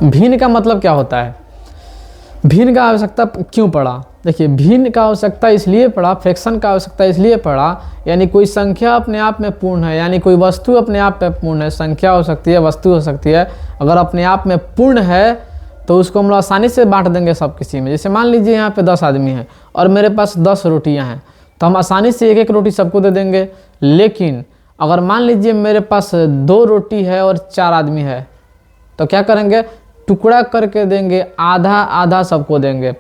भिन्न का मतलब क्या होता है, भिन्न का आवश्यकता क्यों पड़ा? देखिए, भिन्न का आवश्यकता इसलिए पड़ा, फ्रैक्शन का आवश्यकता इसलिए पड़ा, यानी कोई संख्या अपने आप में पूर्ण है, यानी कोई वस्तु अपने आप में पूर्ण है, संख्या हो सकती है, वस्तु हो सकती है, अगर अपने आप में पूर्ण है तो उसको हम लोग आसानी से बांट देंगे सब किसी में। जैसे मान लीजिए यहाँ पे 10 आदमी हैं और मेरे पास 10 रोटियाँ हैं, तो हम आसानी से एक एक रोटी सबको दे देंगे। लेकिन अगर मान लीजिए मेरे पास 2 रोटी है और 4 आदमी है, तो क्या करेंगे, टुकड़ा करके देंगे, आधा आधा सबको देंगे।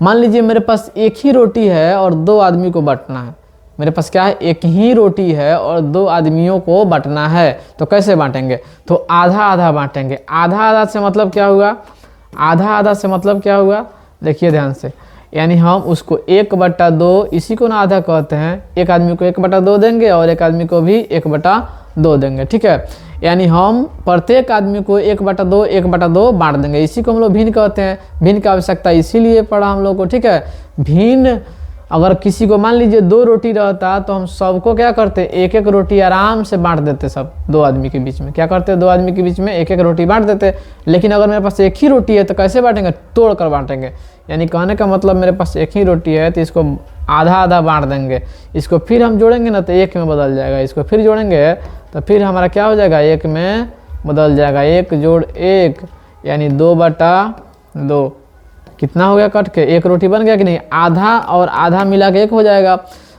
मान लीजिए मेरे पास एक ही रोटी है और 2 आदमी को बांटना है, मेरे पास क्या है, एक ही रोटी है और 2 आदमियों को बांटना है, तो कैसे बांटेंगे, तो आधा आधा बांटेंगे। आधा आधा से मतलब क्या हुआ, आधा आधा से मतलब क्या हुआ, देखिए ध्यान से, यानी हम उसको 1/2, इसी को ना आधा कहते हैं, एक आदमी को 1/2 देंगे और एक आदमी को भी 1/2 देंगे, ठीक है। यानी हम प्रत्येक आदमी को 1/2 बांट देंगे, इसी को हम लोग भिन्न कहते हैं। भिन्न का आवश्यकता इसीलिए पड़ा हम लोग को, ठीक है। भिन्न अगर किसी को मान लीजिए 2 रोटी रहता तो हम सबको क्या करते, एक एक रोटी आराम से बांट देते, सब 2 आदमी के बीच में क्या करते, 2 आदमी के बीच में एक एक रोटी बांट देते। लेकिन अगर मेरे पास एक ही रोटी है तो कैसे बांटेंगे, तोड़ कर बांटेंगे। यानी कहने का मतलब मेरे पास एक ही रोटी है तो इसको आधा आधा बांट देंगे, इसको फिर हम जोड़ेंगे ना तो 1 में बदल जाएगा, इसको फिर जोड़ेंगे तो फिर हमारा क्या हो जाएगा, 1 में बदल जाएगा, 1 जोड़ 1 यानी 2/2, कितना हो गया कट के, 1 रोटी बन गया कि नहीं, आधा और आधा मिला के 1 हो जाएगा।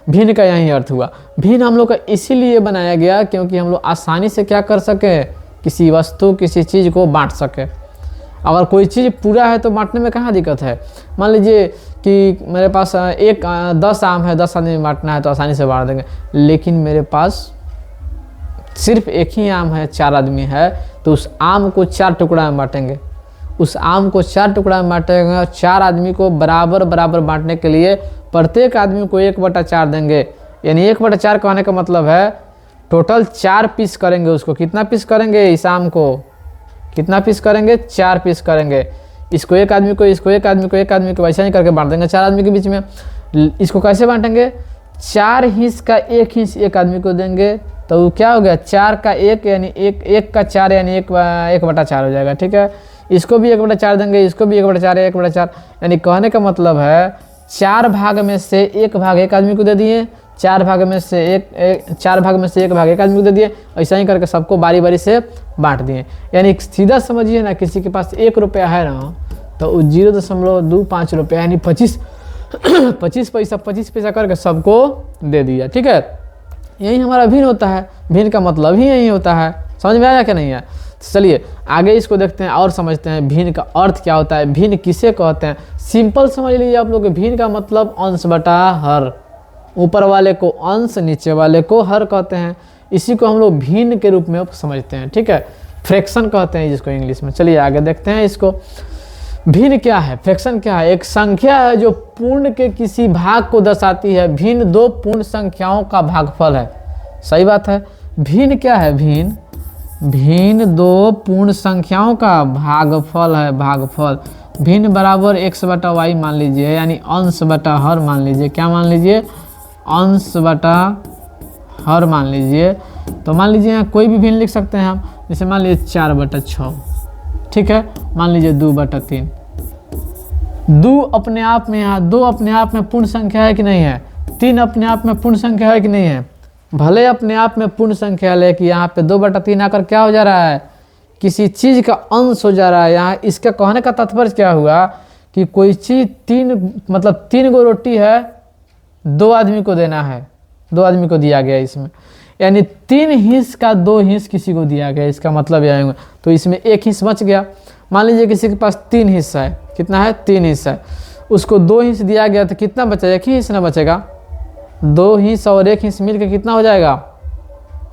भिन्न का यही अर्थ हुआ। भिन्न हम लोग का इसीलिए बनाया गया क्योंकि हम लोग आसानी से क्या कर सके, किसी वस्तु किसी चीज़ को बांट सके। अगर कोई चीज़ पूरा है तो बांटने में कहाँ दिक्कत है। मान लीजिए कि मेरे पास 10 आम है, 10 आदमी में बांटना है तो आसानी से बांट देंगे। लेकिन मेरे पास सिर्फ एक ही आम है, 4 आदमी है, तो उस आम को 4 टुकड़ा में बांटेंगे, उस आम को 4 टुकड़ा में बांटेंगे। 4 आदमी को बराबर बराबर बांटने के लिए प्रत्येक आदमी को 1/4 देंगे। यानी 1/4 कहने का मतलब है टोटल 4 पीस करेंगे। उसको कितना पीस करेंगे, इस आम को कितना पीस करेंगे, 4 पीस करेंगे। इसको एक आदमी को, इसको एक आदमी को, एक आदमी को, वैसा ही करके बांट देंगे 4 आदमी के बीच में। इसको कैसे बांटेंगे, 4 हिस्स का 1 हिस्स एक आदमी को देंगे, तो क्या हो गया, 4 का 1 यानी 1 का 4 यानी 1/4 हो जाएगा, ठीक है। इसको भी 1/4 देंगे, इसको भी 1/4 है, 1/4, यानी कहने का मतलब है 4 भाग में से 1 भाग एक आदमी को दे दिए, 4 भाग में से 1 भाग एक आदमी को दे दिए। ऐसा ही करके सबको बारी बारी से बांट दिए। यानी सीधा समझिए ना, किसी के पास 1 रुपया है ना तो 0.25 रुपया यानी 25 पैसा करके सबको दे दिया, ठीक है। यही हमारा भिन्न होता है। भिन्न का मतलब ही यही होता है। समझ में आया क्या नहीं है। चलिए आगे इसको देखते हैं और समझते हैं भिन्न का अर्थ क्या होता है, भिन्न किसे कहते हैं। सिंपल समझ लीजिए आप लोग, भिन्न का मतलब अंश बटा हर। ऊपर वाले को अंश, नीचे वाले को हर कहते हैं। इसी को हम लोग भिन्न के रूप में समझते हैं, ठीक है। फ्रैक्शन कहते हैं जिसको इंग्लिश में। चलिए आगे देखते हैं इसको। भिन्न क्या है, फ्रैक्शन क्या है। एक संख्या है जो पूर्ण के किसी भाग को दर्शाती है। भिन्न 2 पूर्ण संख्याओं का भागफल है। सही बात है। भिन्न क्या है, भिन्न 2 पूर्ण संख्याओं का भागफल है, भागफल। भिन्न बराबर x/y मान लीजिए, यानी अंश बटा हर मान लीजिए। क्या मान लीजिए, अंश बटा हर मान लीजिए। तो मान लीजिए यहाँ कोई भी भिन्न लिख सकते हैं हम। जैसे मान लीजिए 4/6, ठीक है। मान लीजिए 2/3। 2 अपने आप में, यहाँ 2 अपने आप में पूर्ण संख्या है कि नहीं है। 3 अपने आप में पूर्ण संख्या है कि नहीं है। भले अपने आप में पूर्ण संख्या, लेकिन यहाँ पे 2/3 आकर क्या हो जा रहा है, किसी चीज़ का अंश हो जा रहा है। यहाँ इसका कहने का तात्पर्य क्या हुआ कि कोई चीज़ 3 गो रोटी है, 2 आदमी को देना है, 2 आदमी को दिया गया इसमें। यानी 3 हिस्स का 2 हिस्स किसी को दिया गया, इसका मतलब यह होगा। तो इसमें 1 हिस्स बच गया। मान लीजिए किसी के पास 3 हिस्सा है, कितना है, 3 हिस्सा है। उसको 2 हिस्स दिया गया तो कितना बचेगा, 1 ही हिस्सा ना बचेगा। 2 हिस्स और 1 हिस्स मिलकर कितना हो जाएगा,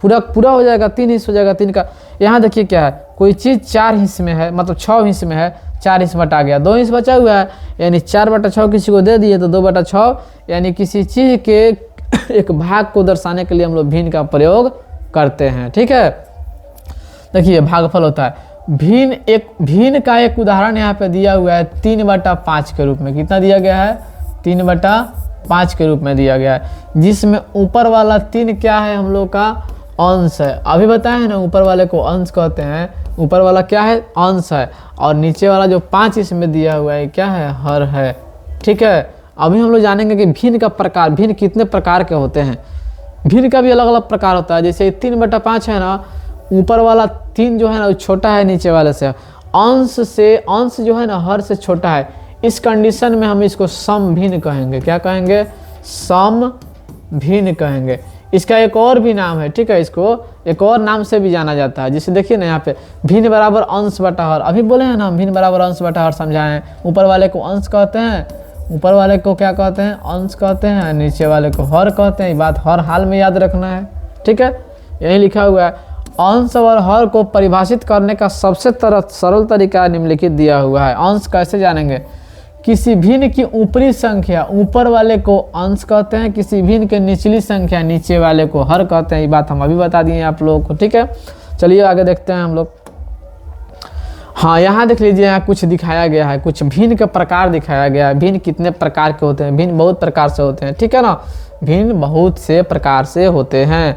पूरा हो जाएगा, 3 हिस्स हो जाएगा 3 का। यहाँ देखिए क्या है, कोई चीज़ 4 हिस्से में है, मतलब 6 हिस्से में है, 4 हिस्स बटा गया, 2 हिस्स बचा हुआ है। यानी 4/6 किसी को दे दिए तो 2/6, यानी किसी चीज़ के एक भाग को दर्शाने के लिए हम लोग भिन्न का प्रयोग करते हैं, ठीक है। देखिए भागफल होता है। भिन्न का एक उदाहरण यहाँ पे दिया हुआ है 3/5 के रूप में। कितना दिया गया है, 3/5 के रूप में दिया गया है, जिसमें ऊपर वाला 3 क्या है, हम लोग का अंश है। अभी बताए हैं ना, ऊपर वाले को अंश कहते हैं, ऊपर वाला क्या है, अंश है, और नीचे वाला जो 5 इसमें दिया हुआ है क्या है, हर है। ठीक है, अभी हम लोग जानेंगे कि भिन्न का प्रकार, भिन्न कितने प्रकार के होते हैं। भिन्न का भी अलग अलग प्रकार होता है। जैसे 3/5 है ना, ऊपर वाला 3 जो है ना वो छोटा है नीचे वाले से, अंश जो है ना हर से छोटा है। इस कंडीशन में हम इसको सम भिन्न कहेंगे। क्या कहेंगे, सम भिन्न कहेंगे। इसका एक और भी नाम है, ठीक है, इसको एक और नाम से भी जाना जाता है। जैसे देखिए ना यहाँ पे भिन्न बराबर अंश बटा हर, अभी बोले हैं ना भिन्न बराबर अंश बटा हर समझाएं। ऊपर वाले को अंश कहते हैं, ऊपर वाले को क्या कहते हैं, अंश कहते हैं, नीचे वाले को हर कहते हैं। ये बात हर हाल में याद रखना है। ठीक है, यही लिखा हुआ है। अंश और हर को परिभाषित करने का सबसे सरल तरीका निम्नलिखित दिया हुआ है। अंश कैसे जानेंगे, किसी भिन्न की ऊपरी संख्या ऊपर वाले को अंश कहते हैं, किसी भिन्न के निचली संख्या नीचे वाले को हर कहते हैं। ये बात हम अभी बता दिए आप लोगों को। ठीक है, चलिए आगे देखते हैं हम लोग। हाँ, यहाँ देख लीजिए, यहाँ कुछ दिखाया गया है, कुछ भिन्न के प्रकार दिखाया गया है। भिन्न कितने प्रकार के होते हैं, भिन्न बहुत प्रकार से होते हैं। ठीक है ना, भिन्न बहुत से प्रकार से होते हैं।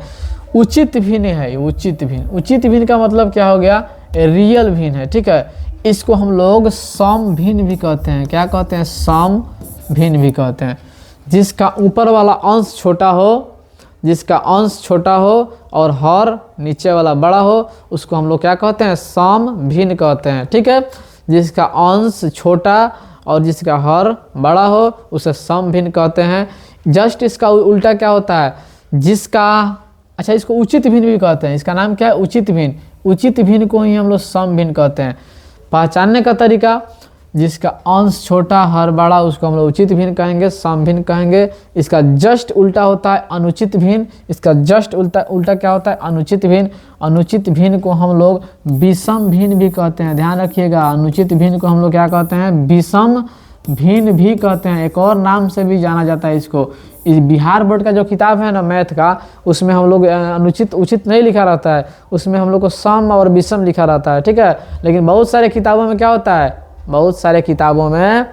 उचित भिन्न है, उचित भिन्न, उचित भिन्न का मतलब क्या हो गया, रियल भिन्न है। ठीक है, इसको हम लोग सम भिन्न भी कहते हैं। क्या कहते हैं, सम भिन्न भी कहते हैं। जिसका ऊपर वाला अंश छोटा हो, जिसका अंश छोटा हो और हर नीचे वाला बड़ा हो, उसको हम लोग क्या कहते हैं, सम भिन्न कहते हैं। ठीक है, जिसका अंश छोटा और जिसका हर बड़ा हो उसे सम भिन्न कहते हैं। जस्ट इसका उल्टा क्या होता है, जिसका, अच्छा इसको उचित भिन्न भी कहते हैं। इसका नाम क्या है, उचित भिन्न। उचित भिन्न को ही हम लोग सम भिन्न कहते हैं। पहचानने का तरीका, जिसका अंश छोटा हर बड़ा उसको हम लोग उचित भिन्न कहेंगे, सम भिन्न कहेंगे। इसका जस्ट उल्टा होता है अनुचित भिन्न। इसका जस्ट उल्टा क्या होता है, अनुचित भिन्न। अनुचित भिन्न को हम लोग विषम भिन्न भी कहते हैं। ध्यान रखिएगा, अनुचित भिन्न को हम लोग क्या कहते हैं, विषम भिन्न भी कहते हैं। एक और नाम से भी जाना जाता है इसको। इस बिहार बोर्ड का जो किताब है ना मैथ का, उसमें हम लोग अनुचित उचित नहीं लिखा रहता है, उसमें हम लोग को सम और विषम लिखा रहता है। ठीक है, लेकिन बहुत सारे किताबों में क्या होता है, बहुत सारे किताबों में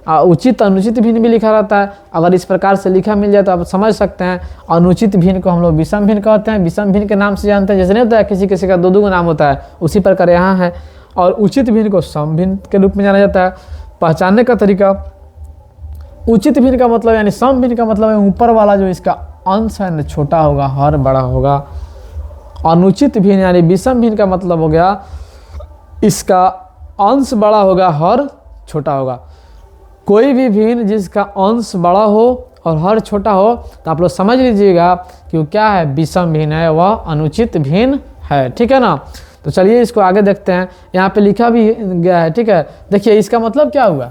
उचित अनुचित भिन्न भी लिखा रहता है। अगर इस प्रकार से लिखा मिल जाए तो आप समझ सकते हैं। अनुचित भिन्न को हम लोग विषम भिन्न कहते हैं। विषम भिन्न के नाम से जानते हैं, जैसे नहीं होता है किसी किसी का 2 नाम होता है, उसी प्रकार यहाँ है। और उचित भिन्न को सम भिन्न के रूप में जाना जाता है। पहचानने का तरीका, उचित भिन्न का मतलब यानी सम भिन्न का मतलब है ऊपर वाला जो इसका अंश है ना छोटा होगा, हर बड़ा होगा। अनुचित भिन्न यानी विषम भिन्न का मतलब हो गया इसका अंश बड़ा होगा, हर छोटा होगा। कोई भी भिन्न जिसका अंश बड़ा हो और हर छोटा हो तो आप लोग समझ लीजिएगा कि वो क्या है, विषम भिन्न है, वह अनुचित भिन्न है। ठीक है ना, तो चलिए इसको आगे देखते हैं। यहाँ पे लिखा भी गया है। ठीक है, देखिए इसका मतलब क्या हुआ,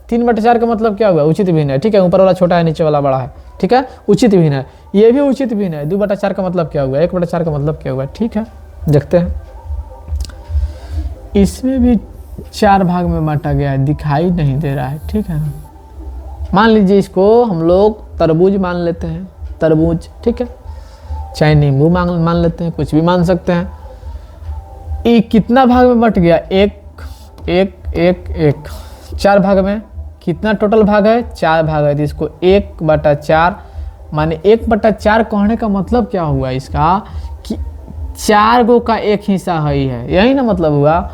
3/4 का मतलब क्या हुआ, उचित भिन्न है। ठीक है, ऊपर वाला छोटा है नीचे वाला बड़ा है। ठीक है, उचित भिन्न है। ये भी उचित भिन्न है। 2/4 का मतलब क्या हुआ, 1/4 का मतलब क्या हुआ। ठीक है, देखते हैं। इसमें भी 4 भाग में बांटा गया है, दिखाई नहीं दे रहा है। ठीक है ना, मान लीजिए इसको हम लोग तरबूज मान लेते हैं, तरबूज। ठीक है, चाहे नींबू मान लेते हैं, कुछ भी मान सकते हैं। ये कितना भाग में बट गया, 4 भाग में। कितना टोटल भाग है, 4 भाग है। तो इसको 1/4 माने 1/4 कहने का मतलब क्या हुआ इसका, कि 4 गो का एक हिस्सा है ही है, यही ना मतलब हुआ।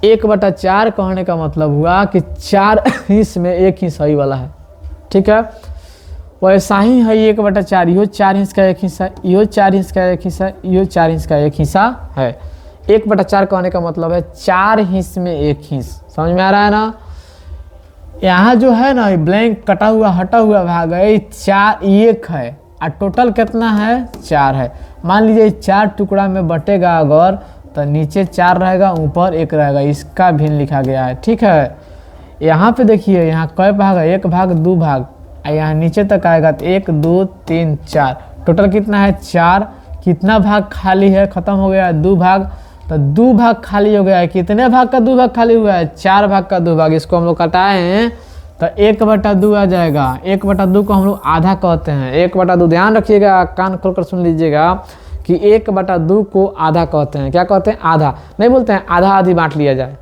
1/4 कहने का मतलब हुआ कि 4 हिस्से में एक हिस्सा ही वाला है। ठीक है, वैसा ही है 1/4, यो 4 हिस्से का एक हिस्सा, यो 4 हिस्से का एक हिस्सा, यो 4 हिस्से का एक हिस्सा है। 1/4 कहने का मतलब है 4 हिस्से में एक हिस्सा। समझ में आ रहा है ना। यहाँ जो है ना ब्लैंक कटा हुआ हटा हुआ भाग है, 4 1 है और टोटल कितना है, 4 है। मान लीजिए 4 टुकड़ा में बटेगा अगर, तो नीचे 4 रहेगा, ऊपर 1 रहेगा। इसका भिन्न लिखा गया है। ठीक है, यहाँ पे देखिए यहाँ कई भाग है, 1 भाग 2 भाग, यहाँ नीचे तक आएगा तो 1 2 3 4, टोटल कितना है, 4। कितना भाग खाली है, खत्म हो गया 2 भाग, तो 2 भाग खाली हो गया है। कितने भाग का 2 भाग खाली हुआ है, 4 भाग का 2 भाग। इसको हम लोग कटाए हैं तो 1/2 आ जाएगा। 1/2 को हम लोग आधा कहते हैं। 1/2 ध्यान रखिएगा, कान खोलकर सुन लीजिएगा कि 1/2 को आधा कहते हैं। क्या कहते हैं, आधा नहीं बोलते हैं, आधा आधी बांट लिया जाए।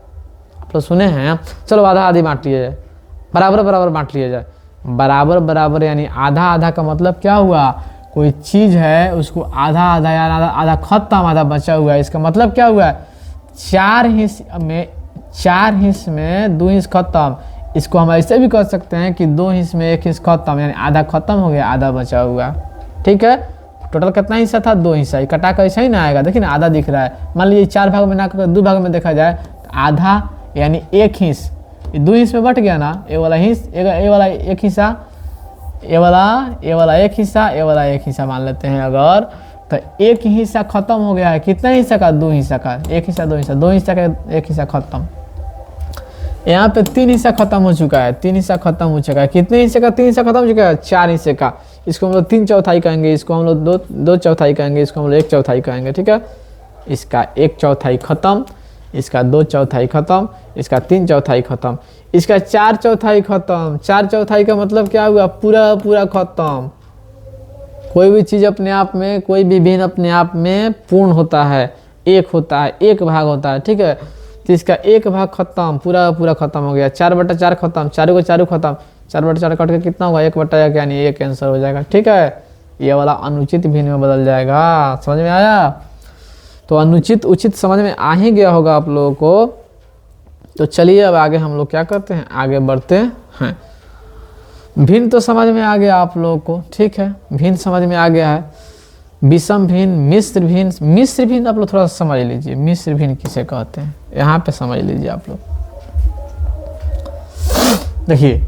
आप लोग सुने हैं, चलो आधा आधी बांट लिया जाए, बराबर बराबर बांट लिया जाए। बराबर बराबर यानी आधा आधा का मतलब क्या हुआ, कोई चीज़ है उसको आधा आधा या आधा खत्म आधा बचा हुआ है। इसका मतलब क्या हुआ है, 4 हिस्से में 2 हिस्से खत्म। इसको हम ऐसे भी कर सकते हैं कि 2 हिस्से में 1 हिस्सा खत्म, यानी आधा खत्म हो गया, आधा बचा हुआ। ठीक है, टोटल कितना हिस्सा था? 2 हिस्सा। ये कटा कर ऐसा ही ना आएगा, देखिए ना आधा दिख रहा है। मान लीजिए 4 भाग में ना कर 2 भाग में देखा जाए तो आधा यानी 1 हिस्सा, 2 हिस्से में बट गया ना। ये वाला हिस्सा, ये वाला 1 हिस्सा, ये वाला 1 हिस्सा, ये वाला 1 हिस्सा मान लेते हैं अगर, तो 1 हिस्सा खत्म हो गया है। कितना हिस्सा का? 2 हिस्सा का। 1 हिस्सा 2 हिस्सा, 2 हिस्सा का 1 हिस्सा खत्म। यहाँ पे 3 हिस्सा खत्म हो चुका है, 3 हिस्सा खत्म हो चुका है। कितने हिस्से का? 3 हिस्सा खत्म हो चुका है, 4 हिस्से का। इसको हम लोग 3/4 कहेंगे, इसको हम लोग 2/4 कहेंगे, इसको हम लोग 1/4 कहेंगे। ठीक है, इसका 1/4 खत्म, इसका 2/4 खत्म, इसका 3/4 खत्म, इसका 4/4 खत्म। 4/4 का मतलब क्या हुआ? पूरा पूरा खत्म। कोई भी चीज़ अपने आप में, कोई भी भिन्न अपने आप में पूर्ण होता है, एक होता है, एक भाग होता है। ठीक है, तो इसका 1 भाग खत्म, पूरा पूरा खत्म हो गया। 4/4 खत्म, 4 को 4 खत्म, 4/4 कट के कितना हुआ? 1/1 यानी 1 आंसर हो जाएगा। ठीक है, ये वाला अनुचित भिन्न में बदल जाएगा। समझ में आया? तो अनुचित उचित समझ में आ ही गया होगा आप लोगों को। तो चलिए अब आगे हम लोग क्या करते हैं, आगे बढ़ते हैं। भिन्न तो समझ में आ गया आप लोगों को। ठीक है, भिन्न समझ में आ गया है। विषम भिन्न, मिश्र भिन्न। मिश्र भिन्न आप लोग थोड़ा सा समझ लीजिए, मिश्र भिन्न किसे कहते हैं, यहाँ पे समझ लीजिए आप लोग। देखिए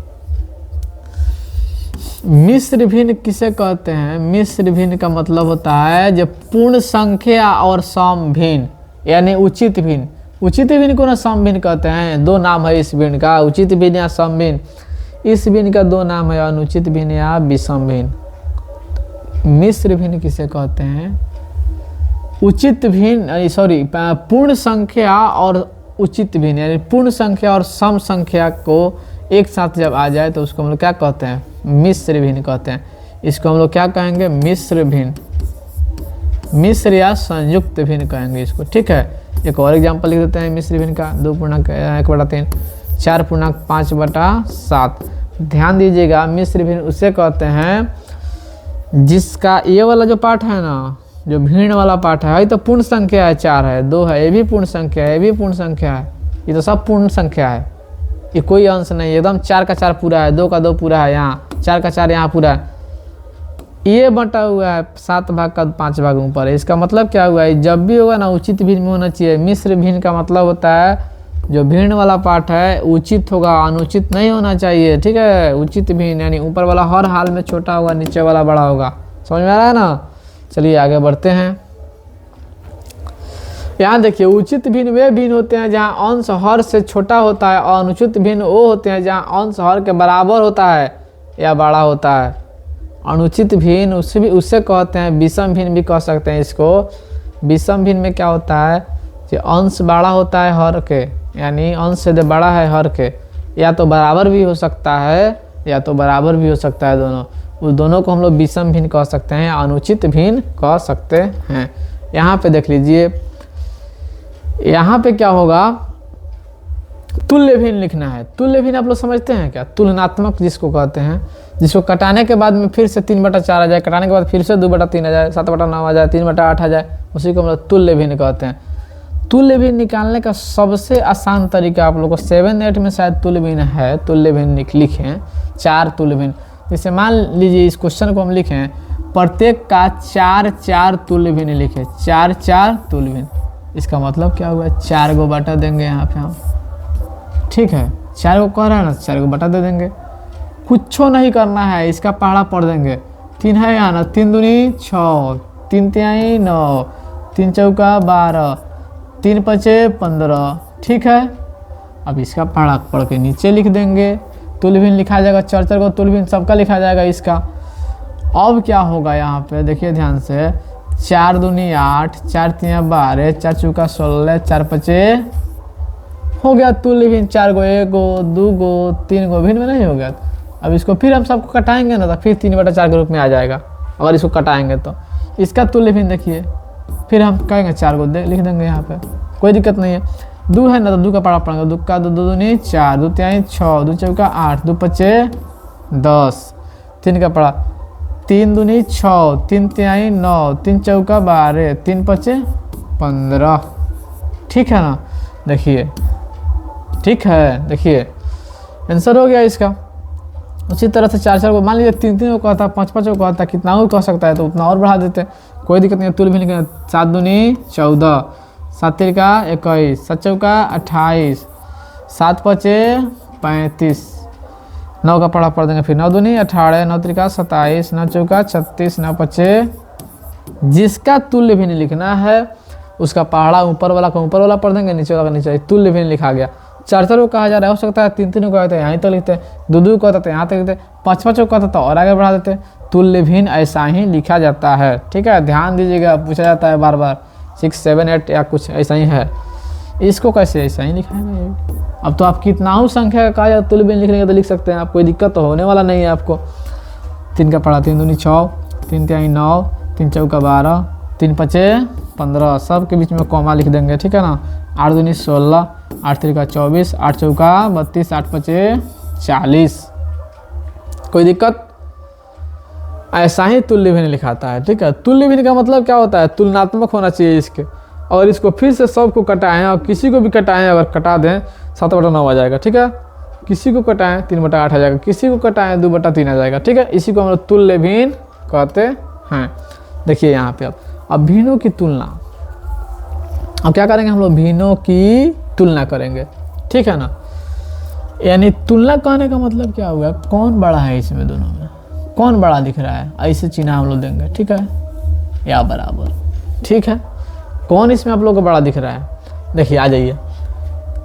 मिश्र भिन्न किसे कहते हैं? मिश्र भिन्न का मतलब होता है जब पूर्ण संख्या और सम भिन्न, यानी उचित भिन्न। उचित भिन्न को ना सम भिन्न कहते हैं। 2 नाम है इस भिन्न का, उचित भिन्न या सम भिन्न। इस भिन्न का 2 नाम है, अनुचित भिन्न या विषम भिन्न। मिश्र भिन्न किसे कहते हैं? उचित भिन्न, सॉरी, पूर्ण संख्या और उचित भिन्न, यानी पूर्ण संख्या और सम संख्या को एक साथ जब आ जाए तो उसको हम लोग क्या कहते हैं? मिश्र भिन्न कहते हैं। इसको हम लोग क्या कहेंगे? मिश्र भिन्न, मिश्र या संयुक्त भिन्न कहेंगे इसको। ठीक है, एक और एग्जांपल लिख देते हैं मिश्र भिन्न का। 2/1/3, 4/5/7। ध्यान दीजिएगा, मिश्र भिन्न उसे कहते हैं जिसका ये वाला जो पार्ट है ना, जो भिन्न वाला पार्ट है, ये तो पूर्ण संख्या है, 4 है, 2 है, ये भी पूर्ण संख्या है, ये भी पूर्ण संख्या है, ये तो सब पूर्ण संख्या है, ये कोई अंश नहीं है, एकदम 4 का 4 पूरा है, 2 का 2 पूरा है, यहाँ 4 का 4 यहाँ पूरा है। ये बटा हुआ है 7 भाग का 5 भाग ऊपर है। इसका मतलब क्या हुआ है? जब भी होगा ना उचित भिन्न में होना चाहिए। मिश्र भिन्न का मतलब होता है जो भिन्न वाला पार्ट है उचित होगा, अनुचित नहीं होना चाहिए। ठीक है, उचित भिन्न यानी ऊपर वाला हर हाल में छोटा होगा, नीचे वाला बड़ा होगा। समझ में आ रहा है ना? चलिए आगे बढ़ते हैं। यहाँ देखिए, उचित भिन्न वे भिन्न होते हैं जहाँ अंश हर से छोटा होता है, और अनुचित भिन्न वो होते हैं जहाँ अंश हर के बराबर होता है या बड़ा होता है। अनुचित भिन्न उससे कहते हैं विषम भिन्न भी कह सकते हैं इसको। विषम भिन्न में क्या होता है कि अंश बड़ा होता है हर के, यानी अंश से बड़ा है हर के, या तो बराबर भी हो सकता है या तो बराबर भी हो सकता है, दोनों। उस दोनों को हम लोग विषम भिन्न कह सकते हैं, अनुचित भिन्न कह सकते हैं। यहाँ पे देख लीजिए, यहाँ पे क्या होगा? तुल्य भिन्न लिखना है। तुल्य भिन्न आप लोग समझते हैं क्या? तुलनात्मक जिसको कहते हैं, जिसको कटाने के बाद में फिर से 3/4 आ जाए, कटाने के बाद फिर से 2/3 आ जाए, 7/9 आ जाए, 3/8 आ जाए, उसी को हम लोग तुल्य भिन्न कहते हैं। तुल्य भिन्न निकालने का सबसे आसान तरीका आप लोग को 7-8 में शायद तुल्य भिन्न है, तुल्य भिन्न लिखें 4 तुल्य भिन्न। जैसे मान लीजिए इस क्वेश्चन को हम लिखें, प्रत्येक का 4 तुल्य भिन्न लिखे, 4 तुल्य भिन्न। इसका मतलब क्या हुआ? 4 को बटा देंगे यहाँ पे हम। ठीक है, 4 को कह रहा है ना, 4 को बटा दे देंगे, कुछ नहीं करना है, इसका पहाड़ा पढ़ देंगे। 3 है यहाँ ना, 3 दूनी 6, 3 तिहाई 9, 3 चौका 12, 3 पचे 15। ठीक है, अब इसका पहाड़ा पढ़ के नीचे लिख देंगे, तुल्य भिन्न लिखा जाएगा। 4 को तुल्य भिन्न सबका लिखा जाएगा इसका। अब क्या होगा यहाँ पे देखिए ध्यान से, 4 दूनी 8, 4 तिया 12, 4 चौका 16, 4 पचे हो गया तुल्य भिन्न। 4 को 1 गो 2 गो 3 गो भिन्न में नहीं हो गया। अब इसको फिर हम सबको कटाएंगे ना, तो फिर 3/4 के रूप में आ जाएगा। अगर इसको कटाएंगे तो इसका तुल्य भिन्न देखिए, फिर हम कहेंगे 4 को लिख देंगे यहाँ पे, कोई दिक्कत नहीं है। 2 है ना, तो 2 का पढ़ा पड़ेगा, 2 का 2 दूनी 4, 2 तिहाई 6, 2 चौका 8, 2 पचे 10, 3 का पढ़ा 3 दूनी 6, 3 तिहाई 9, 3 चौका 12, 3 पचे 15। ठीक है ना। देखिए ठीक है, देखिए आंसर हो गया इसका। उसी तरह से 4 4 को, मान लीजिए 3 3 को कहता, 5 5 को कहता, कितना और कह सकता है तो उतना और बढ़ा देते, कोई दिक्कत नहीं है। तुल्य भिन्न 7 दूनी 14, 7 तिरका 21, 7 चौका 28, 7 पचे 35, 9 का पढ़ा पढ़ देंगे फिर, 9 दूनी 18, 9 तिरका 27, 9 चौका 36, 9 पचे। जिसका तुल्य भिन्न लिखना है उसका पहाड़ा ऊपर वाला का ऊपर वाला पढ़ देंगे, नीचे वाला का नीचे। तुल्य भिन्न लिखा गया। 4 4 को कहा जा रहा है, हो सकता है 3 3 को कहते हैं यहाँ तो लिखते, 2 2 को कहते तो यहाँ तक लिखते, 5 5 को कहते तो और आगे बढ़ा देते। तुल्य भिन्न ऐसा ही लिखा जाता है, ठीक है, ध्यान दीजिएगा, पूछा जाता है बार बार 6 7 8 या कुछ ऐसा ही है। इसको कैसे ऐसा ही लिखा है? अब तो आप कितना हो संख्या का कहा जाए तुल्य भिन्न लिखने का तो लिख सकते हैं, आप कोई दिक्कत तो होने वाला नहीं है आपको। 3 का पढ़ा 3 दूनी 6, 3 तिहाई 9, 3 चौका 12, 3 पचे 15, सब के बीच में कॉमा लिख देंगे, ठीक है ना। 8 दूनी 16, 8 तिरका 24, 8 चौका 32, 8 पचे 40। कोई दिक्कत? ऐसा ही तुल्य भिन्न लिखाता है, ठीक है। तुल्य भिन्न का मतलब क्या होता है? तुलनात्मक होना चाहिए इसके। और इसको फिर से सबको कटाएं और किसी को भी कटाएं, अगर कटा दें 7/9 आ जाएगा, ठीक है। किसी को कटाएं 3/8 आ जाएगा, किसी को कटाएं 2/3 आ जाएगा, ठीक है। इसी को हम लोग तुल्य भिन्न कहते हैं। देखिए यहाँ पे अब भिन्नों की तुलना, अब क्या करेंगे हम लोग? भिन्नों की तुलना करेंगे, ठीक है ना। यानी तुलना कहने का मतलब क्या हुआ? कौन बड़ा है इसमें दोनों में, कौन बड़ा दिख रहा है, ऐसे चिन्ह हम लोग देंगे, ठीक है, या बराबर, ठीक है। कौन इसमें आप लोग को बड़ा दिख रहा है? देखिए आ जाइए,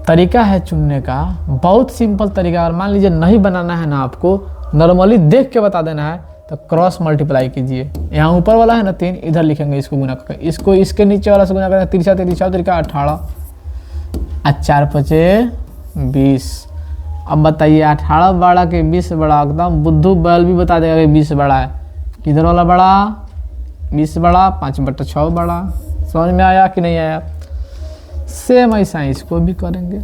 तरीका है चुनने का, बहुत सिंपल तरीका। और मान लीजिए नहीं बनाना है ना आपको, नॉर्मली देख के बता देना है, तो क्रॉस मल्टीप्लाई कीजिए। यहाँ ऊपर वाला है ना 3, इधर लिखेंगे, इसको गुना करके, इसको इसके नीचे वाला से गुना करेंगे, 3 तिरका 18, 4 पचे 20। अब बताइए 18 बड़ा कि 20 बड़ा? एकदम बुद्धू बैल भी बता देगा कि 20 बड़ा है। किधर वाला बड़ा? 20 बड़ा, 5/6 बड़ा। समझ में आया कि नहीं आया? सेम ऐसा इसको भी करेंगे,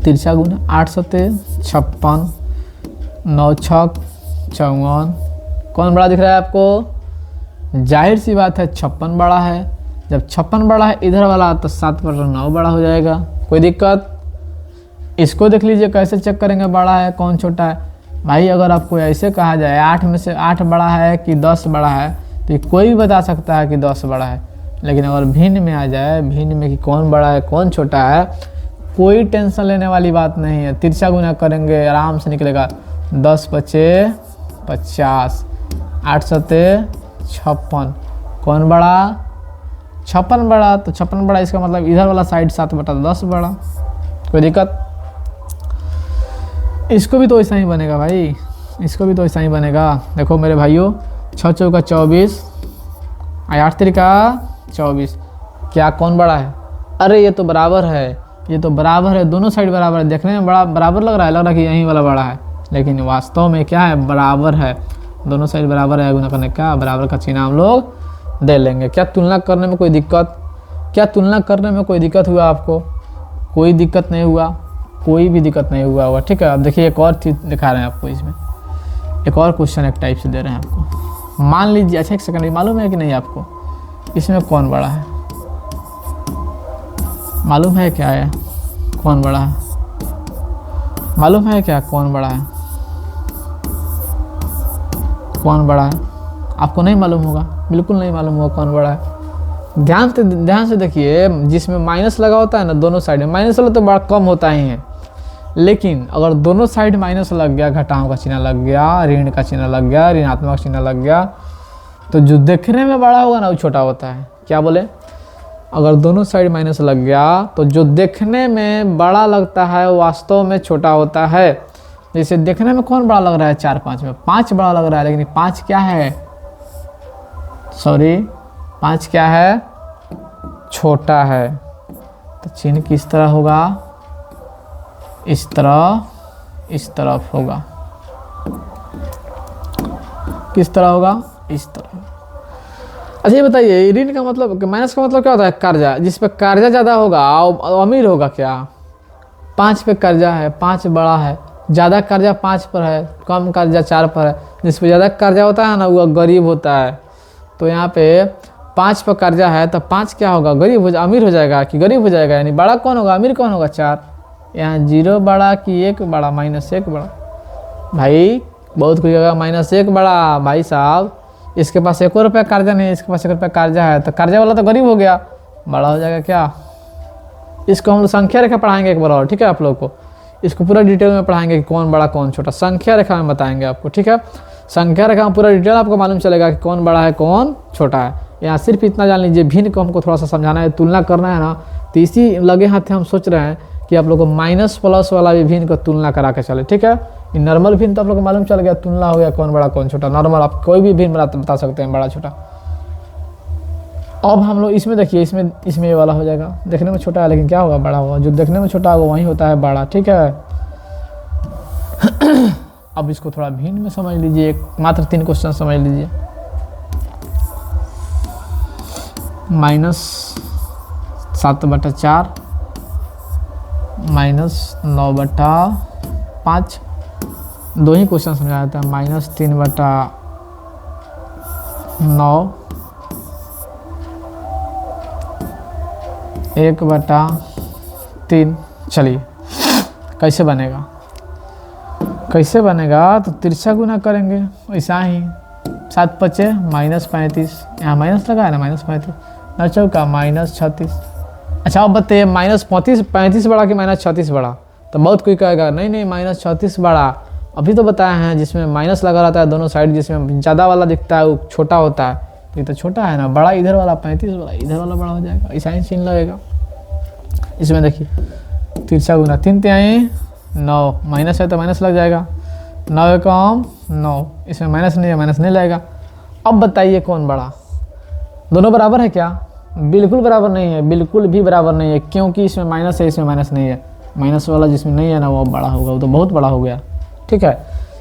तिरछा गुना 8 सते 56, 9 छक 54। कौन बड़ा दिख रहा है आपको? जाहिर सी बात है 56 बड़ा है। जब 56 बड़ा है इधर वाला तो 7/9 बड़ा हो जाएगा। कोई दिक्कत? इसको देख लीजिए कैसे चेक करेंगे बड़ा है कौन छोटा है। भाई अगर आपको ऐसे कहा जाए 8 में से 8 बड़ा है कि 10 बड़ा है, तो कोई भी बता सकता है कि 10 बड़ा है। लेकिन अगर भिन्न में आ जाए, भिन्न में कि कौन बड़ा है कौन छोटा है, कोई टेंशन लेने वाली बात नहीं है। तिरछा गुना करेंगे आराम से निकलेगा। 10 पचे 50, 8 सते 56। कौन बड़ा? 56 बड़ा। तो 56 बड़ा, इसका मतलब इधर वाला साइड 7/10 बड़ा। कोई दिक्कत? इसको भी तो ऐसा ही बनेगा भाई, इसको भी तो ऐसा ही बनेगा। देखो मेरे भाइयों, 6 चौका 24, 8 तिरका 24। क्या कौन बड़ा है? अरे ये तो बराबर है, ये तो बराबर है, दोनों साइड बराबर है। देखने में बड़ा बराबर लग रहा है कि यहीं वाला बड़ा है, लेकिन वास्तव में क्या है? बराबर है। दोनों साइड बराबर है, गुना करने का बराबर का चिन्ह हम लोग दे लेंगे। क्या तुलना करने में कोई दिक्कत? क्या तुलना करने में कोई दिक्कत हुआ आपको? कोई दिक्कत नहीं हुआ, कोई भी दिक्कत नहीं हुआ होगा, ठीक है। अब देखिए एक और चीज़ दिखा रहे हैं आपको, इसमें एक और क्वेश्चन एक टाइप से दे रहे हैं आपको। मान लीजिए, अच्छा एक सेकंड, मालूम है कि नहीं आपको इसमें कौन बड़ा है? मालूम है क्या है कौन बड़ा है? मालूम है क्या कौन बड़ा है? कौन बड़ा है? आपको नहीं मालूम होगा, बिल्कुल नहीं मालूम होगा कौन बड़ा है। ध्यान से देखिए, जिसमें माइनस लगा होता है ना दोनों साइड में, माइनस वाला तो बड़ा कम होता ही है, लेकिन अगर दोनों साइड माइनस लग गया, घटाओं का चिन्ह लग गया, ऋण का चिन्ह लग गया, ऋणात्मक चिन्ह लग गया, तो जो देखने में बड़ा होगा ना वो छोटा होता है। क्या बोले? अगर दोनों साइड माइनस लग गया तो जो देखने में बड़ा लगता है वो वास्तव में छोटा होता है। जैसे देखने में कौन बड़ा लग रहा है? 4 5 में 5 बड़ा लग रहा है, लेकिन 5 क्या है? सॉरी, 5 क्या है? छोटा है। तो चिन्ह किस तरह होगा? इस तरह, इस तरफ होगा। किस तरह होगा? इस तरह। अच्छा ये बताइए, ऋण का मतलब, माइनस का मतलब क्या होता है? कर्जा। जिस पे कर्जा ज़्यादा होगा अमीर होगा क्या? 5 पे कर्जा है, 5 बड़ा है, ज़्यादा कर्जा 5 पर है, कम कर्जा 4 पर है। जिस पे ज़्यादा कर्जा होता है ना वो गरीब होता है। तो यहाँ पे 5 पर कर्जा है तो 5 क्या होगा, अमीर हो जाएगा कि गरीब हो जाएगा, यानी बड़ा कौन होगा, अमीर कौन होगा, 4। यहाँ 0 बड़ा कि 1 बड़ा, -1 बड़ा। भाई बहुत कोई होगा -1 बड़ा, भाई साहब इसके पास 1 रुपया कर्जा नहीं है, इसके पास 1 रुपया कर्जा है, तो कर्जा वाला तो गरीब हो गया, बड़ा हो जाएगा क्या। इसको हम लोग संख्या रेखा पढ़ाएंगे एक बार और, ठीक है। आप लोग को इसको पूरा डिटेल में पढ़ाएंगे कि कौन बड़ा कौन छोटा, संख्या रेखा में बताएंगे आपको, ठीक है। संख्या रेखा में पूरा डिटेल आपको मालूम चलेगा कि कौन बड़ा है कौन छोटा है। यहाँ सिर्फ इतना जान लीजिए, भिन्न को हमको थोड़ा सा समझाना है, तुलना करना है ना, तो इसी लगे हाथ हम सोच रहे हैं कि आप लोग को माइनस प्लस वाला भी भिन्न को तुलना करा के चले, ठीक है। नॉर्मल भिन्न तो आप लोग को मालूम चल गया, तुलना हो गया कौन बड़ा कौन छोटा, नॉर्मल आप कोई भी भिन्न बता सकते हैं बड़ा छोटा। अब हम लोग इसमें देखिए, इसमें ये वाला हो जाएगा, देखने में छोटा है लेकिन क्या होगा, बड़ा होगा। जो देखने में छोटा होगा वही होता है बड़ा, ठीक है। अब इसको थोड़ा भिन्न में समझ लीजिए, मात्र 3 क्वेश्चन समझ लीजिए। -7/4 -9/5, 2 ही क्वेश्चन समझा जाता है। -3/9, 1/3। चलिए कैसे बनेगा, तो तिरछा गुना करेंगे ऐसा ही, 7×5 -35, यहाँ माइनस लगा है ना, -35, 9 चौका -36। अच्छा अब बताइए, -35 बड़ा कि -36 बड़ा, तो बहुत कोई कहेगा नहीं -36 बड़ा। अभी तो बताया है जिसमें माइनस लगा रहता है दोनों साइड, जिसमें ज़्यादा वाला दिखता है वो छोटा होता है, तो ये तो छोटा है ना, बड़ा इधर वाला 35 बड़ा, इधर वाला बड़ा हो जाएगा, ऐसा ही चिन्ह लगेगा। इसमें देखिए तिरछा गुना, 3 तिहाई 9, माइनस है तो माइनस लग जाएगा, 9 कम 9, इसमें माइनस नहीं है, माइनस नहीं लगेगा। अब बताइए कौन बड़ा, दोनों बराबर है क्या, बिल्कुल बराबर नहीं है, बिल्कुल भी बराबर नहीं है, क्योंकि इसमें माइनस है इसमें माइनस नहीं है। माइनस वाला जिसमें नहीं है ना वो बड़ा होगा, वो तो बहुत बड़ा हो गया, ठीक है।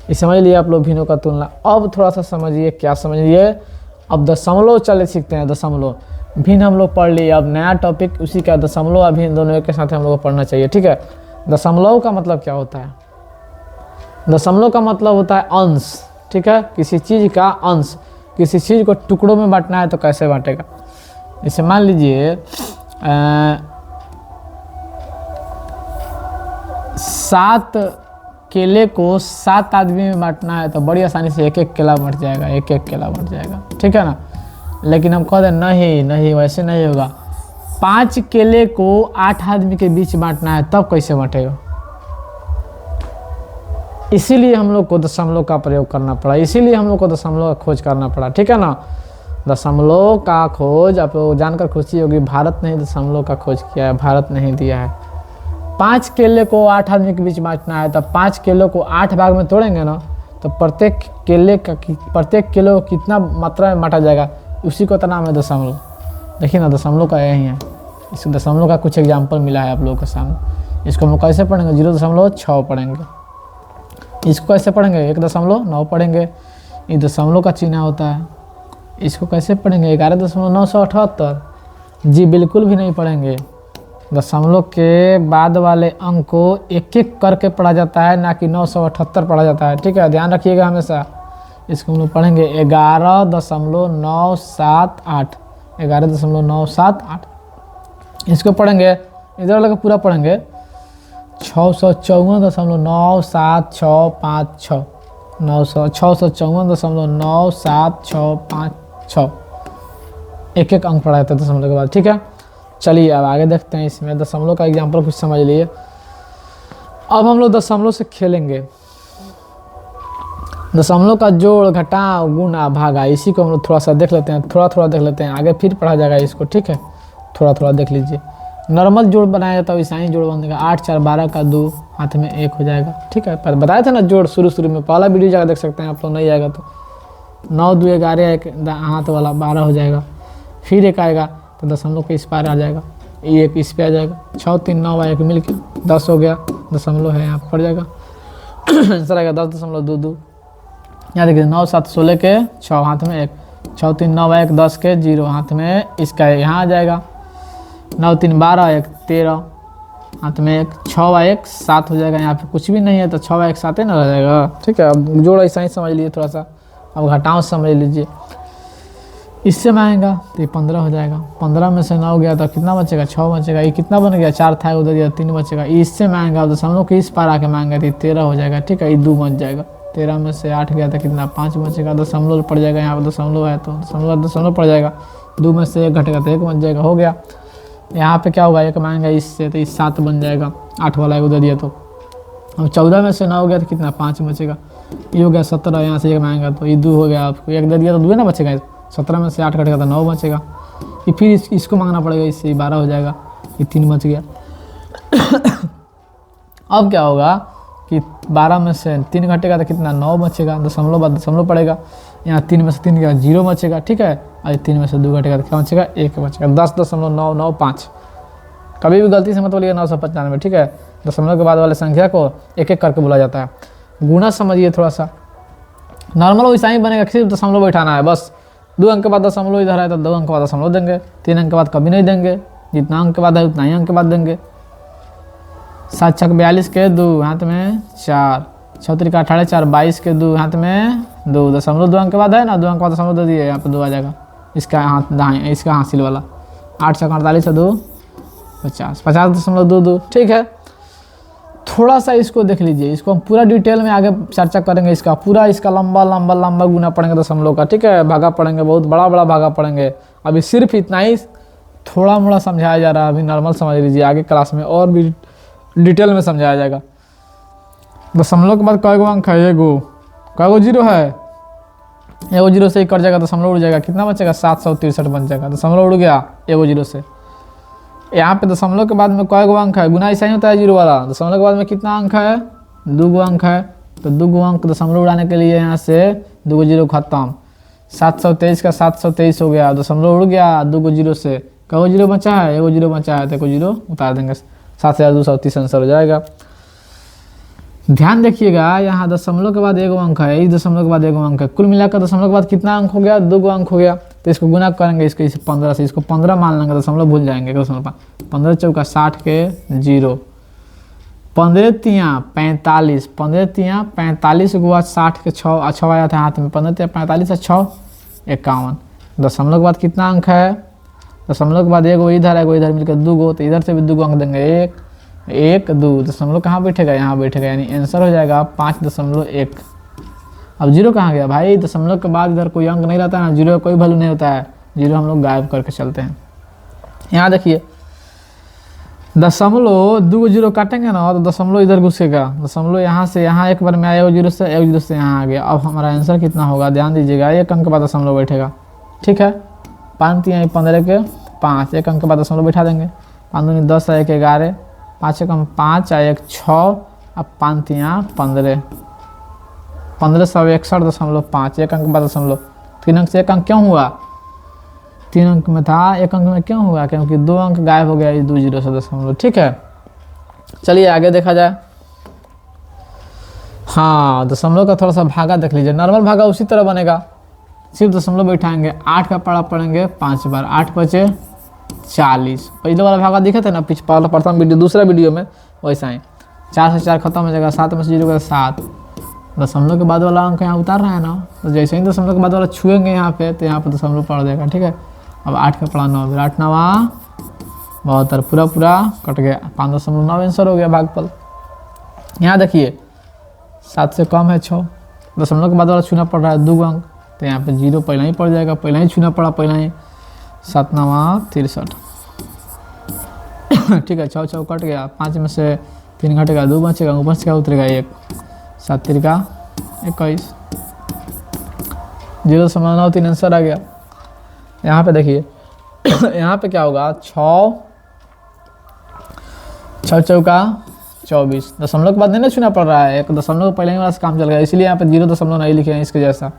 ये समझ लिए आप लोग भिन्नों का तुलना। अब थोड़ा सा समझिए, क्या समझिए, अब दशमलव चले सीखते हैं। दशमलव भिन्न हम लोग पढ़ लिए, अब नया टॉपिक उसी का दशमलव अभिन्न, दोनों एक के साथ हम लोग को पढ़ना चाहिए, ठीक है। दशमलव का मतलब क्या होता है, दशमलव का मतलब होता है अंश, ठीक है। किसी चीज़ का अंश, किसी चीज़ को टुकड़ों में बांटना है तो कैसे बांटेगा। जैसे मान लीजिए 7 केले को 7 आदमी में बांटना है तो बड़ी आसानी से 1-1 केला बंट जाएगा, 1-1 केला बंट जाएगा, ठीक है ना। लेकिन हम कह दें नहीं वैसे नहीं होगा। 5 केले को 8 आदमी के बीच बांटना है तब कैसे बांटेगा। इसीलिए हम लोग को दशमलव का प्रयोग करना पड़ा, इसीलिए हम लोग को दशमलव का खोज करना पड़ा, ठीक है ना। दशमलव का खोज आप लोग जानकर खुशी होगी, भारत ने दशमलव का खोज किया है, भारत नहीं दिया है। 5 केले को 8 आदमी के बीच बांटना है, तब 5 केलों को 8 भाग में तोड़ेंगे ना, तो प्रत्येक किलो कितना मात्रा में बांटा जाएगा, उसी को नाम है दशमलव। देखिए ना, दशमलव का यही है। इस दशमलव का कुछ एग्जाम्पल मिला है आप लोगों के सामने। इसको हम कैसे पढ़ेंगे, 0.6 पढ़ेंगे। इसको कैसे पढ़ेंगे, 1.9 पढ़ेंगे, ये दशमलव का चिन्ह होता है। इसको कैसे पढ़ेंगे, 11.978। जी बिल्कुल भी नहीं पढ़ेंगे। दशमलव के बाद वाले अंक को एक एक करके पढ़ा जाता है, ना कि 978 पढ़ा जाता है, ठीक है, ध्यान रखिएगा हमेशा। इसको हम लोग पढ़ेंगे 11.978, 11.978। इसको पढ़ेंगे, इधर लगे पूरा पढ़ेंगे 654.97656, 654.97656, एक एक अंक पढ़ा जाता है दशमलव के बाद, ठीक है। चलिए अब आगे देखते हैं। इसमें दशमलव का एग्जाम्पल कुछ समझ लिए। अब हम लोग दशमलव से खेलेंगे। दशमलव का जोड़, घटाव, गुणा, भागा, इसी को हम लोग थोड़ा सा देख लेते हैं, थोड़ा देख लेते हैं, आगे फिर पढ़ा जाएगा इसको, ठीक है। थोड़ा देख लीजिए। नॉर्मल जोड़ बनाया जाता है, वैसा ही जोड़ बनेगा। 8 4 12 का 2 हाथ में 1 हो जाएगा, ठीक है। पर बताया था ना जोड़ शुरू में, पहला वीडियो जाकर देख सकते हैं आप लोग, नहीं आएगा तो। 9 2 11, 1 हाथ वाला 12 हो जाएगा। फिर 1 आएगा तो दशमलव के इस पार आ जाएगा, 1 इस पे आ जाएगा। 6 3 9 1 मिल के 10 हो गया, दशमलव है यहाँ पड़ जाएगा। आंसर आएगा 10.22। यहाँ देखिए 9 7 16 के 6 हाथ में 1, 6 3 9 1 10 के 0 हाथ में, इसका यहाँ आ जाएगा। 9 3 12 1 13 हाथ में 1, 6 1 7 हो जाएगा। यहाँ पे कुछ भी नहीं है तो 6 1 7 ही ना रह जाएगा, ठीक है। अब जोड़ ऐसा ही समझ लीजिए थोड़ा सा। अब घटाव समझ लीजिए। इससे में आएगा तो ये 15 हो जाएगा। 15 में से 9 गया तो कितना बचेगा, 6 बचेगा। ये कितना बन गया, 4 था उधर, या 3 बचेगा। इससे में आएगा दशमलव के इस पार आके मांगेगा तो 13 हो जाएगा, ठीक है। ये 2 बच जाएगा। 13 में से 8 गया तो कितना, 5 बचेगा। दशमलव पड़ जाएगा, यहाँ पर दशमलव है तो दशमलव पड़ जाएगा। 2 में से 1 घटेगा तो 1 बच जाएगा, हो गया। यहाँ पे क्या होगा, 1 मांगेगा इससे तो 7 बन जाएगा, 8 वाला उधर दिया तो। अब 14 में से 9 हो गया तो कितना, 5 बचेगा। ये हो गया 17, यहाँ से 1 मांगेगा तो ये 2 हो गया। आपको 1 दे दिया तो 2 ना बचेगा। 17 में से 8 घटेगा तो 9 बचेगा। ये फिर इसको मांगना पड़ेगा, इससे 12 हो जाएगा। ये 3 बच गया। अब क्या होगा कि 12 में से 3 घटेगा तो कितना, 9 बचेगा। दशमलव बाद दशमलव पड़ेगा। यहाँ 3 में से 3 गया 0 बचेगा, ठीक है। और 3 में से 2 घटेगा तो क्या बचेगा, 1 बचेगा। 10.995। कभी भी गलती से मत बोलिए 995, ठीक है। दशमलव के बाद वाले संख्या को एक एक करके बोला जाता है। गुणा समझिए थोड़ा सा, नॉर्मल वैसा ही बनेगा, सिर्फ दशमलव बैठाना है बस। 2 अंक के बाद दशमलव इधर है तो 2 अंक के बाद दशमलव देंगे। 3 अंक के बाद कभी नहीं देंगे, जितना अंक के बाद है उतना ही अंक के बाद देंगे। 7 छक 42 के 2 हाथ में 4, 6 त्रिका 18 4 22 के 2 हाथ में 2। दशमलव 2 अंक के बाद है ना, 2 अंक के बाद दशमलव दे दिए, यहाँ पे 2 आ जाएगा। इसका हाथ दाएं, इसका हासिल वाला। 8 छक 48 2 50, 50.22, ठीक है। थोड़ा सा इसको देख लीजिए, इसको हम पूरा डिटेल में आगे चर्चा करेंगे। इसका पूरा इसका लंबा गुना पढ़ेंगे दशमलव का, ठीक है। भागा पढ़ेंगे, बहुत बड़ा भागा पढ़ेंगे। अभी सिर्फ इतना ही थोड़ा मोड़ा समझाया जा रहा है, अभी नॉर्मल समझ लीजिए। आगे क्लास में और भी डिटेल में समझाया जाएगा। दशमलव के बाद कई गो अंक है, एगो। कई गो 0 है, एगो 0 से ही कट जाएगा, दशमलव उड़ जाएगा। कितना बचेगा, 763 बन जाएगा। दशमलव उड़ गया एगो 0 से। यहाँ पे दशमलव के बाद में कई गो अंक है, गुना ऐसा ही होता है 0 वाला। दशमलव के बाद में कितना अंक है, 2 गो अंक है, तो 2 गो अंक दशमलव उड़ाने के लिए यहाँ से 2 गो 0 खत्म। 723 का 723 हो गया, दशमलव उड़ गया 2 गो 0 से। कई गो 0 बचा है, एगो 0 बचा है तो एगो 0 उतार देंगे। 7230 आंसर हो जाएगा। ध्यान देखिएगा, यहाँ दशमलव के बाद एगो अंक है, इस दशमलव के बाद एगो अंक है। कुल मिलाकर दशमलव के बाद कितना अंक हो गया, 2 गो अंक हो गया। तो इसको गुना करेंगे, इसको 15 से, इसको 15 मान लेंगे, दशमलव भूल जाएंगे। 15 चौका 60 के 0, 15 तियाँ 45, 15 तियाँ 45 के बाद 60 के 6 आया था हाथ में। 15 तियाँ 45 से 6 51। दशमलव के बाद कितना अंक है, दशमलव के बाद एगो इधर है, इधर मिलकर 2 गो, तो इधर से भी 2 गो अंक देंगे। 1 1 2, दशमलव कहाँ बैठेगा, यहाँ बैठेगा, यानी आंसर हो जाएगा 5.1। अब 0 कहाँ गया भाई, दशमलव के बाद इधर कोई अंक नहीं रहता है ना, 0 का कोई वैल्यू नहीं होता है। 0 हम लोग गायब करके चलते हैं। यहाँ देखिए, दशमलव 2 गो 0 काटेंगे ना तो दशमलव इधर घुसेगा। दशमलव यहाँ से यहाँ एक बार में आया, 0 से 0 से यहाँ आ गया। अब हमारा आंसर कितना होगा, ध्यान दीजिएगा। 1 अंक के बाद दशमलव बैठेगा, ठीक है। 5 तियाँ 15 के 5, 1 अंक के बाद दशमलव बैठा देंगे। 5 दूनी 10 1 11, 5 एकम 5 1 6, अब 5 तियाँ 15, 1561.5। 1 अंक बाद दशमलव, 3 अंक से 1 अंक क्यों हुआ, 3 अंक में था, 1 अंक में क्यों हुआ, क्योंकि 2 अंक गायब हो गया इस 2 0 से दशमलव, ठीक है। चलिए आगे देखा जाए। हाँ, दशमलव का थोड़ा सा भागा देख लीजिए। नॉर्मल भागा उसी तरह बनेगा, सिर्फ दशमलव बैठाएंगे। 8 का पढ़ा पढ़ेंगे 5 बार, 8 बचे 40। पहले वाला भागा दिखे थे ना, प्रथम वीडियो, दूसरा वीडियो में वैसा ही। 4 से 4 खत्म हो जाएगा, 7 में से 0 का 7। दशमलव के बाद वाला अंक यहाँ उतार रहा है ना, तो जैसे ही दशमलव के बाद वाला छुएंगे यहाँ पे, तो यहाँ पे दशमलव पड़ जाएगा, ठीक है। अब 8 का पढ़ा 9, 8 9 72, पूरा कट गया। 5.9 आंसर हो गया भागफल। यहाँ देखिए, 7 से कम है 6, दशमलव के बाद वाला छूना पड़ रहा है 2 अंक, तो यहाँ पे 0 पहले ही पड़ जाएगा, पहले ही छूना पड़ा, पहले ही। 7 9 63, ठीक है। 6 6 कट गया, 5 में से 3 घटेगा, 2 बचेगा, ऊपर से क्या उतरेगा 1, 7 3 21, 0.93 आंसर आ गया। यहाँ पे देखिए, यहाँ पे क्या होगा, 6 चौका 24। दशमलव के बाद नहीं ना छूना पड़ रहा है, 1 दशमलव पहले ही वाला से काम चल गया, इसलिए यहाँ पे 0 नहीं लिखे हैं इसके जैसा।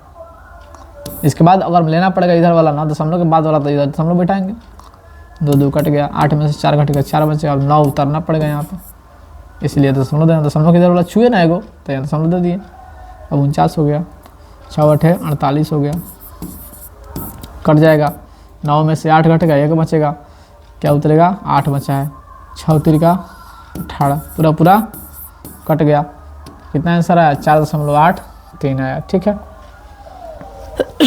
इसके बाद अगर लेना पड़ेगा इधर वाला ना, दशमलव के बाद वाला, तो इधर दशमलव बैठाएंगे। 2 2 कट गया, 8 में से 4 घट गया, 4 बचेगा। अब 9 उतारना पड़ेगा यहाँ पे, इसलिए दशमलव देना। दशमलव के इधर वाला छुए ना एगो, तो यहाँ दशमलव दे दिए। अब 49 हो गया, 6 8 48 हो गया, कट जाएगा। 9 में से 8 घटेगा, 1 बचेगा, क्या उतरेगा, 8 बचा है। 6 3 18, पूरा कट गया। कितना आंसर आया, 4.83 आया, ठीक है।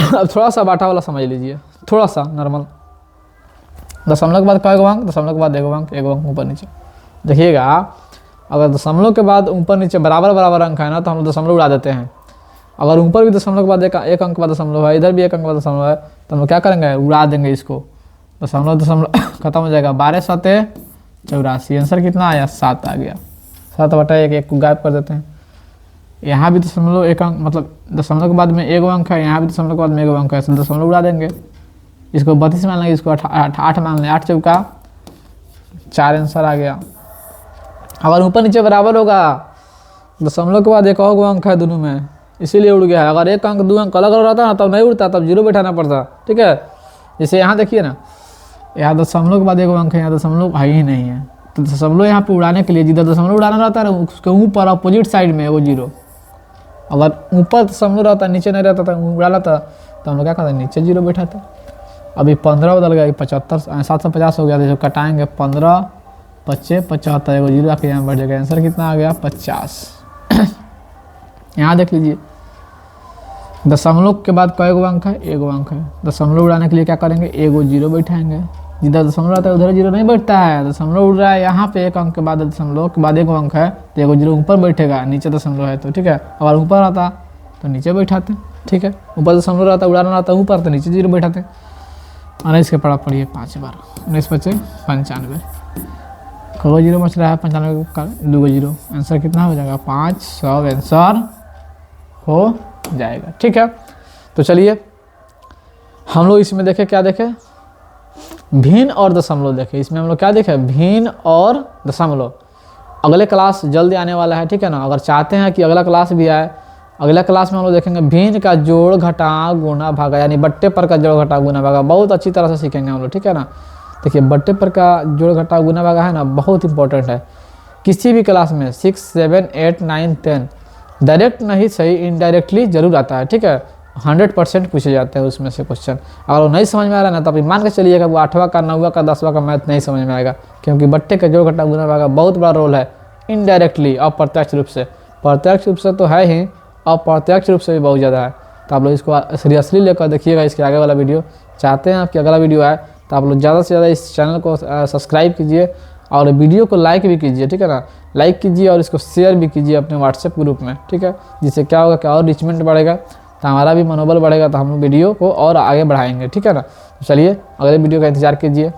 अब थोड़ा सा बाटा वाला समझ लीजिए, थोड़ा सा नॉर्मल। दशमलव के बाद कई गो अंक, दशमलव के बाद एगो अंक ऊपर नीचे। देखिएगा अगर दशमलव के बाद ऊपर नीचे बराबर बराबर अंक है ना तो हम लोग दशमलव उड़ा देते हैं। अगर ऊपर भी दशमलव के बाद एक अंक के बाद दशमलव है, इधर भी एक अंक के बाद दशमलव है, तो हम लोग क्या करेंगे, उड़ा देंगे इसको। दशमलव खत्म हो जाएगा। 12 7 84। आंसर कितना आया, 7 आ गया। 7/1, एक को गायब कर देते हैं। यहाँ भी दशमलव एक अंक, मतलब दशमलव के बाद में एगो अंक है, यहाँ भी दशमलव के बाद में एगो अंक है, इसलिए दशमलव उड़ा देंगे। इसको 32 मान लेंगे, इसको 8 मान लें। 8 चौका 4 आंसर आ गया। अगर ऊपर नीचे बराबर होगा, दशमलव के बाद एक और अंक है दोनों में, इसीलिए उड़ गया है। अगर एक अंक 2 अंक अलग अलग रहता ना तब नहीं उड़ता, तब 0 बैठाना पड़ता। ठीक है, जैसे यहाँ देखिए ना, यहाँ दशमलव के बाद एगो अंक है, यहाँ दशमलव है ही नहीं है, तो दशमलव यहाँ पे उड़ाने के लिए जिधर दशमलव उड़ाना रहता है उसके ऊपर अपोजिट साइड में एगो 0। अगर ऊपर दशमलव रहता नीचे नहीं रहता तो उड़ा लेता, तो हम लोग क्या करते नीचे 0 बैठाते। अभी 15 बदल गया, 75 750 हो गया, तो कटाएंगे 15 25 75, एगो 0 आके यहाँ बढ़ जाएगा। आंसर कितना आ गया, 50। यहाँ देख लीजिए, दशमलव के बाद कई गो अंक है, एगो अंक है। दशमलव उड़ाने के लिए क्या करेंगे, एगो 0 बैठाएंगे। जिधर दशमलव रहता है उधर 0 नहीं बैठता है। दशमलव उड़ रहा है यहाँ पे, एक अंक के बाद दशमलव के बाद एगो अंक है, तो एगो 0 ऊपर बैठेगा, नीचे दशमलव है तो। ठीक है, अगर ऊपर रहता तो नीचे बैठाते। ठीक है, ऊपर दशमलव रहता, उड़ाना रहता ऊपर, तो नीचे 0 बैठाते। 19 के पढ़ा पढ़िए 5 बार। 19 बचे 95, कगो 0 बच रहा है, 95 का 2 0। आंसर कितना हो जाएगा, 5 100 आंसर हो जाएगा। ठीक है, तो चलिए हम लोग इसमें देखें, क्या देखें, भिन्न और दशमलव देखें। इसमें हम लोग क्या देखें, भिन्न और दशमलव। अगले क्लास जल्दी आने वाला है। ठीक है ना, अगर चाहते हैं कि अगला क्लास भी आए, अगला क्लास में हम लोग देखेंगे भिन्न का जोड़ घटा गुना भागा, यानी बट्टे पर का जोड़ घटा गुना भागा। बहुत अच्छी तरह से सीखेंगे हम लोग। ठीक है ना, देखिए बट्टे पर का जोड़ घटा गुना भागा है ना, बहुत इंपॉर्टेंट है। किसी भी क्लास में 6 7 8 9 10 डायरेक्ट नहीं सही, इनडायरेक्टली जरूर आता है। ठीक है, 100% पूछे जाते हैं उसमें से क्वेश्चन। अगर वो नहीं समझ में आ रहा है ना, तो अभी मान के चलिएगा वो 8वां का 9वां का 10वां का मैथ नहीं समझ में आएगा, क्योंकि बट्टे का जोड़ घटा गुना भागा बहुत बड़ा रोल है, इनडायरेक्टली अप्रत्यक्ष रूप से। प्रत्यक्ष रूप से तो है ही, अप्रत्यक्ष रूप से भी बहुत ज़्यादा है। तो आप लोग इसको सीरियसली लेकर देखिएगा। इसके आगे वाला वीडियो चाहते हैं आपकी अगला वीडियो आए, तो आप लोग ज़्यादा से ज़्यादा इस चैनल को सब्सक्राइब कीजिए और वीडियो को लाइक भी कीजिए। ठीक है ना, लाइक कीजिए और इसको शेयर भी कीजिए अपने व्हाट्सएप ग्रुप में। ठीक है, जिससे क्या होगा कि और रिचमेंट बढ़ेगा, तो हमारा भी मनोबल बढ़ेगा, तो हम वीडियो को और आगे बढ़ाएंगे। ठीक है ना, चलिए अगले वीडियो का इंतजार कीजिए।